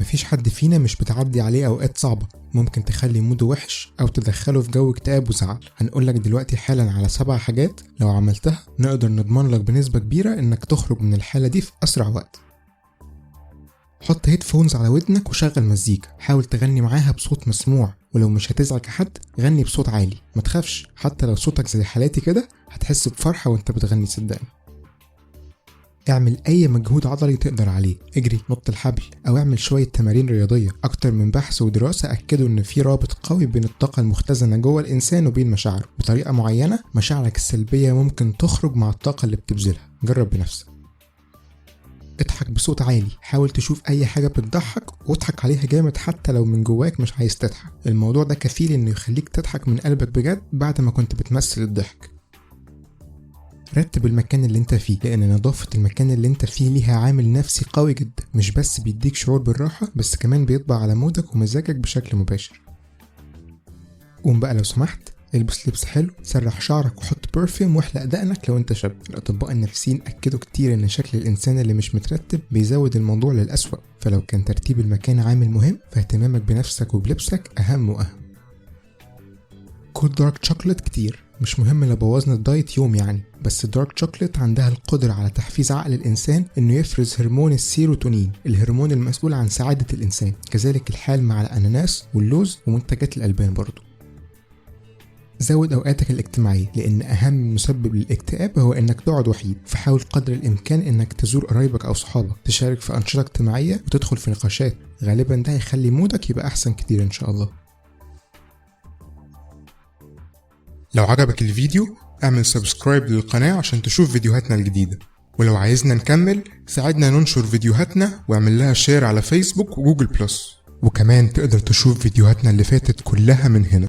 مفيش حد فينا مش بتعدي عليه اوقات صعبة ممكن تخلي موده وحش او تدخله في جو اكتئاب وزعل. هنقولك دلوقتي حالا على 7 حاجات لو عملتها نقدر نضمن لك بنسبة كبيرة انك تخرج من الحالة دي في اسرع وقت. حط هيدفونز على ودنك وشغل مزيكا، حاول تغني معاها بصوت مسموع، ولو مش هتزعج حد غني بصوت عالي، ما تخافش حتى لو صوتك زي حالاتي كده هتحس بفرحة وانت بتغني صدقني. اعمل اي مجهود عضلي تقدر عليه، اجري، نط الحبل، او اعمل شوية تمارين رياضية. اكتر من بحث ودراسة اكدوا ان في رابط قوي بين الطاقة المختزنة جوه الانسان وبين مشاعره. بطريقة معينة مشاعرك السلبية ممكن تخرج مع الطاقة اللي بتبذلها. جرب بنفسك. اضحك بصوت عالي، حاول تشوف اي حاجة بتضحك واضحك عليها جامد حتى لو من جواك مش عايز تضحك. الموضوع ده كفيل انه يخليك تضحك من قلبك بجد بعد ما كنت بتمثل الضحك. رتب المكان اللي انت فيه، لان نظافة المكان اللي انت فيه ليها عامل نفسي قوي جدا، مش بس بيديك شعور بالراحة بس كمان بيطبع على مودك ومزاجك بشكل مباشر. قوم بقى لو سمحت، البس لبس حلو، سرح شعرك وحط برفيوم واحلق دقنك لو انت شاب. الاطباء النفسيين اكدوا كتير ان شكل الانسان اللي مش مترتب بيزود الموضوع للأسوأ، فلو كان ترتيب المكان عامل مهم فاهتمامك بنفسك وبلبسك اهم واهم. كل دارك شوكليت كتير، مش مهم لو بوظنا الدايت يوم يعني، بس الدارك شوكليت عندها القدرة على تحفيز عقل الإنسان إنه يفرز هرمون السيروتونين، الهرمون المسؤول عن سعادة الإنسان. كذلك الحال مع الأناناس واللوز ومنتجات الألبان برضو. زود أوقاتك الاجتماعية، لأن أهم مسبب للاكتئاب هو إنك تقعد وحيد، فحاول قدر الإمكان إنك تزور قرايبك أو صحابك، تشارك في أنشطة اجتماعية وتدخل في نقاشات. غالبا ده هيخلي مودك يبقى أحسن كتير إن شاء الله. لو عجبك الفيديو اعمل سبسكرايب للقناة عشان تشوف فيديوهاتنا الجديدة، ولو عايزنا نكمل ساعدنا ننشر فيديوهاتنا واعمل لها شير على فيسبوك وجوجل بلس، وكمان تقدر تشوف فيديوهاتنا اللي فاتت كلها من هنا.